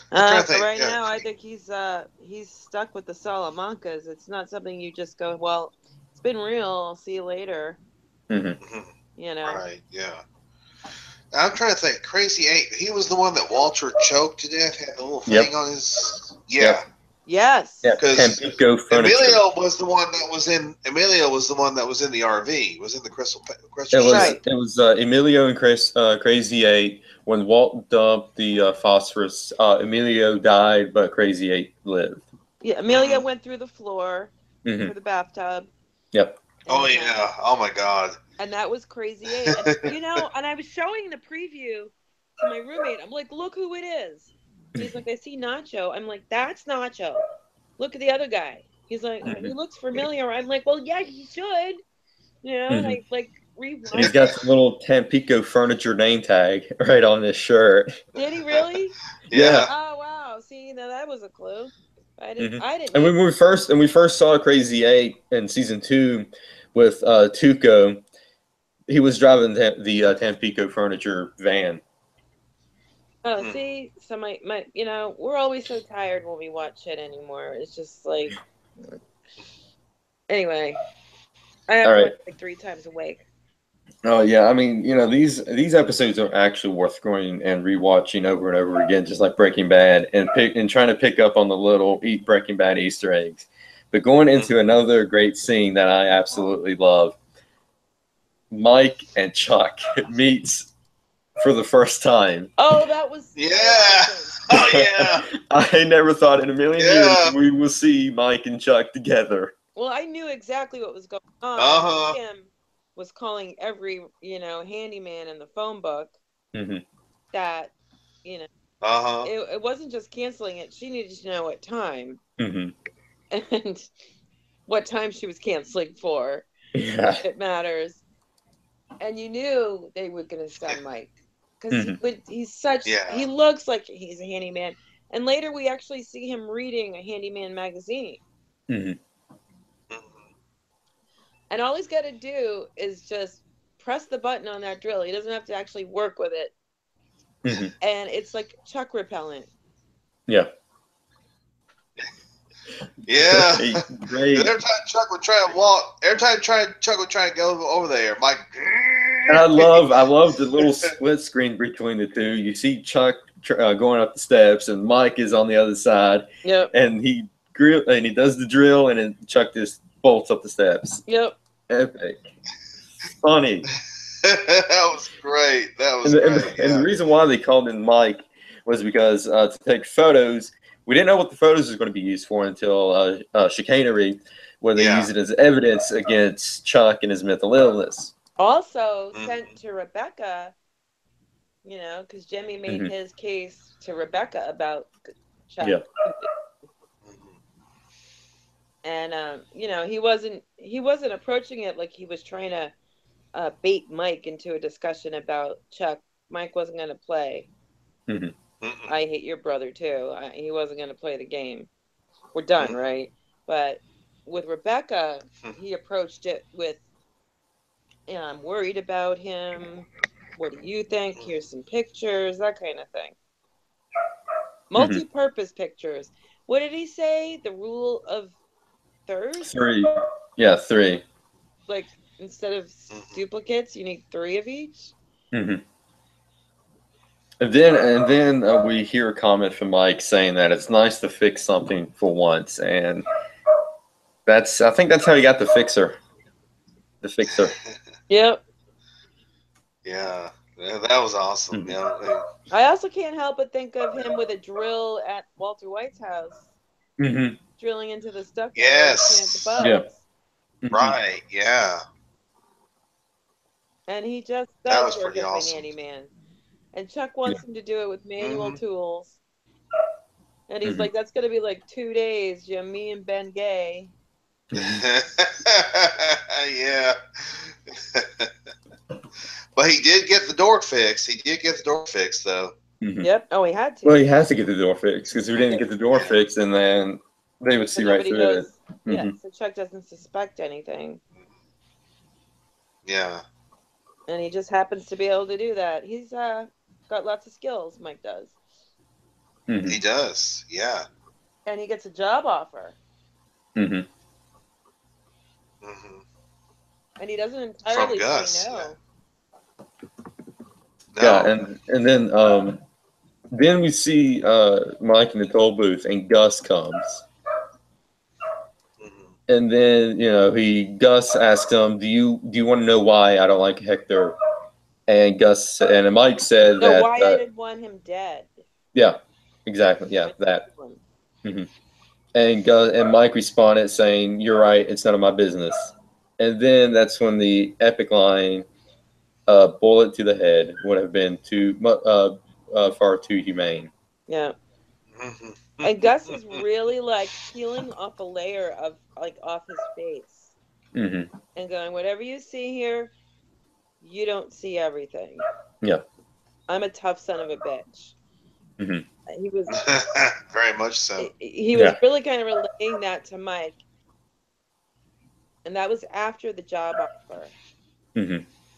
But right now, I think he's stuck with the Salamancas. It's not something you just go, well, it's been real. See you later. Right? Yeah. I'm trying to think. Crazy 8. He was the one that Walter choked to death. Had a little thing on his. Yeah. Yep. Yes. Yeah. Because Emilio was the one that was in. Emilio was the one that was in the RV. Was in the crystal. It was Emilio and Crazy 8. When Walt dumped the phosphorus, Emilio died, but Crazy 8 lived. Yeah, Emilio went through the floor for the bathtub. Yep. Oh yeah. Oh my God. And that was Crazy 8. And, and I was showing the preview to my roommate. I'm like, look who it is. He's like, I see Nacho. I'm like, that's Nacho. Look at the other guy. He's like, he looks familiar. I'm like, well, yeah, he should. Like rewind. He's got the little Tampico furniture name tag right on his shirt. Did he really? Yeah. Oh wow. See, now that was a clue. I didn't. And when we first saw Crazy 8 in season 2 with Tuco, he was driving the Tampico furniture van. Oh, see, so my we're always so tired when we watch it anymore. It's just like, anyway, I have to watch it like 3 times a week. Oh yeah, I mean, these episodes are actually worth going and rewatching over and over again, just like Breaking Bad, and trying to pick up on the little Breaking Bad Easter eggs. But going into another great scene that I absolutely love, Mike and Chuck meets for the first time. Oh, that was Oh yeah. I never thought in a million years we will see Mike and Chuck together. Well, I knew exactly what was going on. Kim was calling every handyman in the phone book that it wasn't just canceling it. She needed to know what time and what time she was canceling for. Yeah, it matters. And you knew they were going to send Mike because he looks like he's a handyman. And later we actually see him reading a handyman magazine. And all he's got to do is just press the button on that drill. He doesn't have to actually work with it. And it's like Chuck repellent. Yeah. Yeah. Great. Every time Chuck would try to walk, Chuck would try to go over there, Mike. And I love the little split screen between the two. You see Chuck going up the steps, and Mike is on the other side. Yep. And he does the drill, and then Chuck just bolts up the steps. Yep. Epic. Funny. That was great. And the reason why they called in Mike was because to take photos. We didn't know what the photos was going to be used for until chicanery, where they use it as evidence against Chuck and his mental illness. Also sent to Rebecca You know, because Jimmy made his case to Rebecca about Chuck. Yeah. And you know, he wasn't approaching it like he was trying to bait Mike into a discussion about Chuck. Mike wasn't going to play. I hate your brother too. He wasn't going to play the game. We're done, right? But with Rebecca, he approached it with, I'm worried about him. What do you think? Here's some pictures, that kind of thing. Multi-purpose pictures. What did he say? The rule of thirds? 3. Yeah, 3. Like, instead of duplicates, you need 3 of each? And then we hear a comment from Mike saying that it's nice to fix something for once, and I think that's how he got the fixer. The fixer. Yep. Yeah, that was awesome. Yeah. I also can't help but think of him with a drill at Walter White's house, drilling into the stuff. Yes. Yeah. Right. Yeah. And he just That does was work pretty as awesome. a handyman. And Chuck wants him to do it with manual tools. And he's like, that's going to be like 2 days, me and Ben Gay. Yeah. But he did get the door fixed. He did get the door fixed, though. Yep. Oh, he had to. Well, he has to get the door fixed, because if he didn't get the door fixed, and then they would see right through it. Yeah, so Chuck doesn't suspect anything. Yeah. And he just happens to be able to do that. He's got lots of skills, Mike does. He does, yeah. And he gets a job offer. And he doesn't entirely say no. Yeah, and then we see Mike in the toll booth, and Gus comes. And then, Gus asks him, do you want to know why I don't like Hector? And Mike said that why I didn't want him dead. Yeah, exactly. Yeah, that. And Mike responded saying, "You're right. It's none of my business." And then that's when the epic line, "Bullet to the head," would have been far too humane. Yeah. And Gus is really like peeling off a layer of off his face, and going, "Whatever you see here, you don't see everything." Yeah. I'm a tough son of a bitch. He was very much so. He was really kind of relaying that to Mike, and that was after the job offer,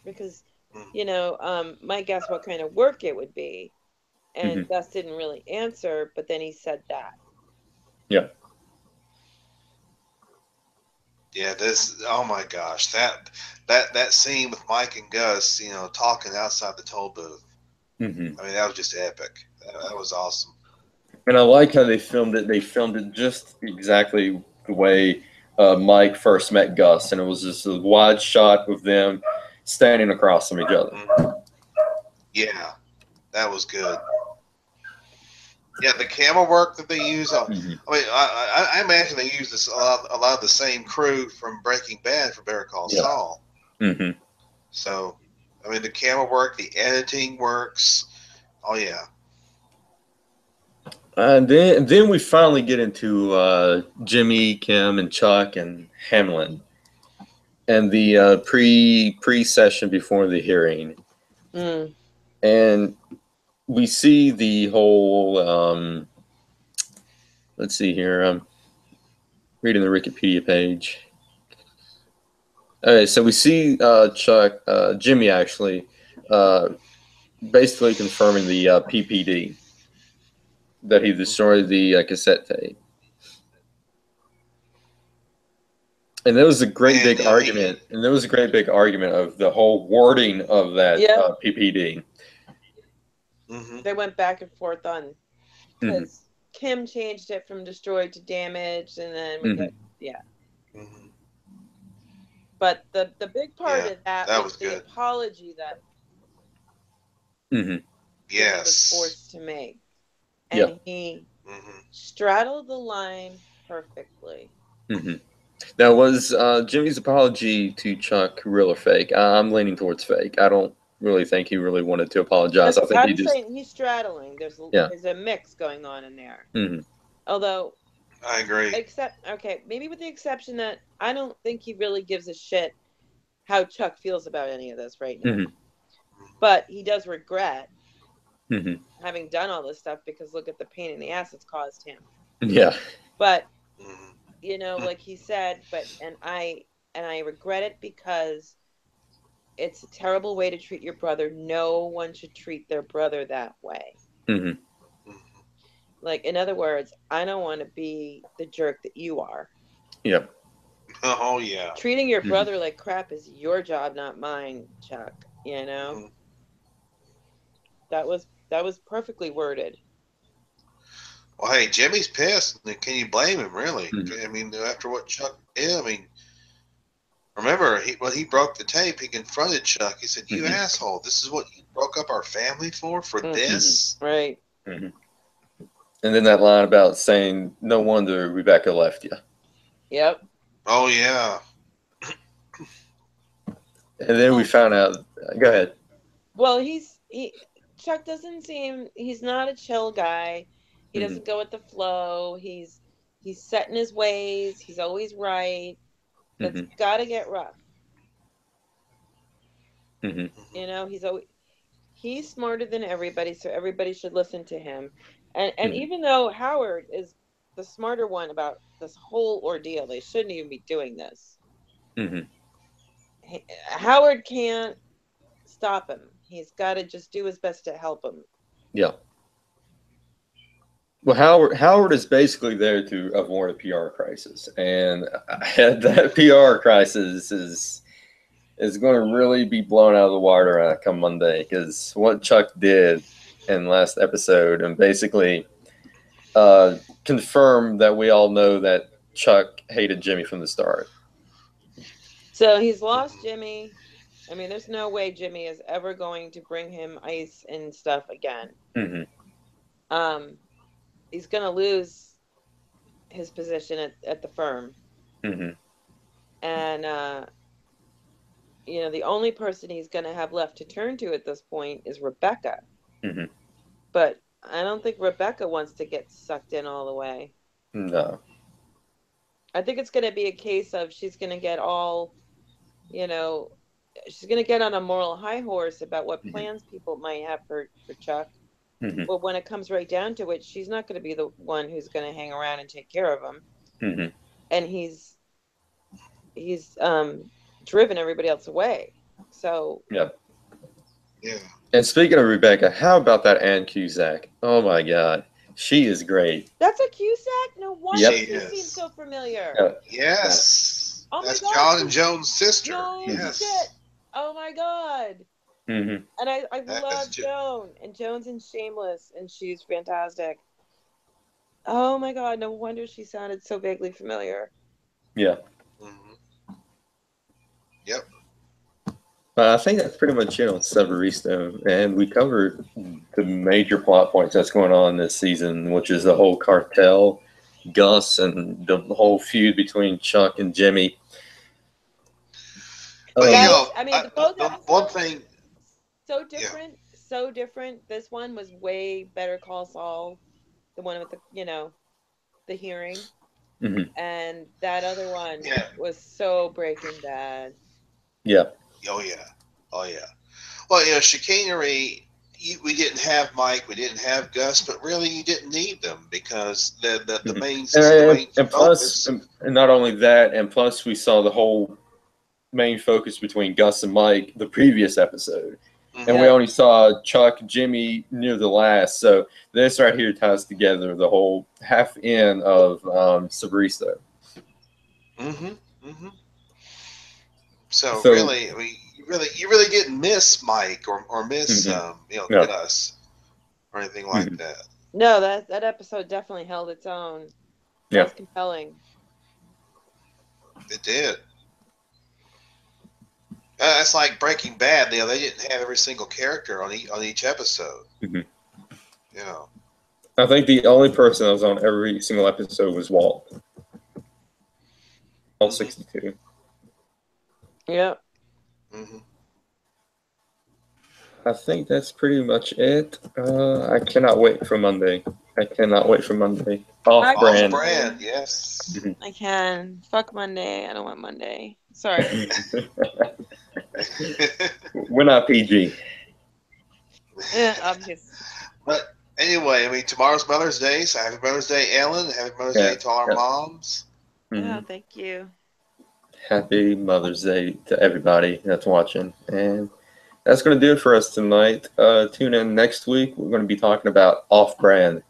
because Mike asked what kind of work it would be, and Gus didn't really answer, but then he said that. Yeah. Yeah, oh my gosh, that scene with Mike and Gus, talking outside the toll booth. I mean, that was just epic. That was awesome. And I like how they filmed it. They filmed it just exactly the way Mike first met Gus, and it was just a wide shot of them standing across from each other. Yeah, that was good. Yeah, the camera work that they use. I mean, I imagine they use this a lot of the same crew from Breaking Bad for Better Call Saul. So, I mean, the camera work, the editing works. Oh yeah. And then we finally get into Jimmy, Kim, and Chuck and Hamlin, and the pre-session before the hearing, and we see the whole. Let's see here. I'm reading the Wikipedia page. Okay, so we see Jimmy actually, basically confirming the PPD. That he destroyed the cassette tape. And there was a great big argument. And there was a great big argument of the whole wording of that PPD. They went back and forth on, because Kim changed it from destroyed to damaged, and then we got, But the big part of that was the apology that Jimmy was forced to make. And he straddled the line perfectly. Now, was Jimmy's apology to Chuck real or fake? I'm leaning towards fake. I don't really think he really wanted to apologize. I think I'm he just saying he's straddling. There's a mix going on in there. Mhm. Although I agree. maybe with the exception that I don't think he really gives a shit how Chuck feels about any of this right now. Mhm. But he does regret Mhm. having done all this stuff because look at the pain in the ass it's caused him. Yeah. But Mhm. like he said, and I regret it because it's a terrible way to treat your brother. No one should treat their brother that way. Mhm. Mhm. Like, in other words, I don't want to be the jerk that you are. Yep. Oh yeah. Treating your Mhm. brother like crap is your job, not mine, Chuck. Mhm. That was perfectly worded. Well, hey, Jimmy's pissed. Can you blame him, really? Mhm. I mean, after what Chuck did, I mean, remember, when he broke the tape, he confronted Chuck. He said, "You Mhm. asshole, this is what you broke up our family for Mhm. this?" Right. Mhm. And then that line about saying, "No wonder Rebecca left you." Yep. Oh, yeah. And then we found out. Go ahead. Well, Chuck doesn't seem, he's not a chill guy. He Mhm. doesn't go with the flow. He's set in his ways. He's always right. That's Mhm. got to get rough. Mhm. He's smarter than everybody, so everybody should listen to him. And Mhm. even though Howard is the smarter one about this whole ordeal, they shouldn't even be doing this. Mhm. Howard can't stop him. He's got to just do his best to help him. Yeah. Well, Howard is basically there to avoid a PR crisis, and that PR crisis is going to really be blown out of the water come Monday, because what Chuck did in last episode and basically confirmed that we all know that Chuck hated Jimmy from the start. So he's lost Jimmy. I mean, there's no way Jimmy is ever going to bring him ice and stuff again. Mm-hmm. He's going to lose his position at the firm. Mm-hmm. And, the only person he's going to have left to turn to at this point is Rebecca. Mm-hmm. But I don't think Rebecca wants to get sucked in all the way. No. I think it's going to be a case of she's going to get all, she's going to get on a moral high horse about what plans people might have for Chuck. Mm-hmm. But when it comes right down to it, she's not going to be the one who's going to hang around and take care of him. Mm-hmm. And he's driven everybody else away. So yeah. Yeah. And speaking of Rebecca, how about that Ann Cusack? Oh my God, she is great. that's a Cusack. No wonder Yep. she seems so familiar. Yes. Oh my That's God, John and Joan's sister. Joan, Yes. shit. Oh my God. Mm-hmm. And I That's love Joan. And Joan's in Shameless, and she's fantastic. Oh my God, no wonder she sounded so vaguely familiar. Yeah. Mm-hmm. Yep. I think that's pretty much it on Sabrosito, and we covered the major plot points that's going on this season, which is the whole cartel, Gus, and the whole feud between Chuck and Jimmy. But the one thing, so different, so different. This one was way Better Call Saul, the one with the hearing, and that other one was so Breaking Bad. Yeah. Oh yeah. Oh yeah. Well, chicanery. We didn't have Mike, we didn't have Gus, but really you didn't need them because the main and plus, and not only that, and plus we saw the whole main focus between Gus and Mike the previous episode. And we only saw Chuck, Jimmy near the last. So this right here ties together the whole half end of Sabrosito. Mm-hmm. Mm-hmm. So really, I mean, you really didn't miss Mike or miss Gus or anything like that. No, that episode definitely held its own. That was compelling. It did. It's like Breaking Bad. They didn't have every single character on each episode. Mm-hmm. I think the only person that was on every single episode was Walt. All 62. Yep. Mm-hmm. I think that's pretty much it. I cannot wait for Monday. I cannot wait for Monday. Off Fuck Off brand. brand, yes. I can. Fuck Monday. I don't want Monday. Sorry. We're not PG. Obvious. But anyway, I mean, tomorrow's Mother's Day, so happy Mother's Day, Ellen. Happy Mother's Yeah, Day to all our yeah. moms. Yeah, thank you. Happy Mother's Day to everybody that's watching. And that's going to do it for us tonight. Tune in next week. We're going to be talking about off-brand.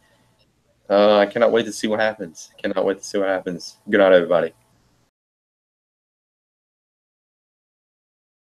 I cannot wait to see what happens. Cannot wait to see what happens. Good night, everybody.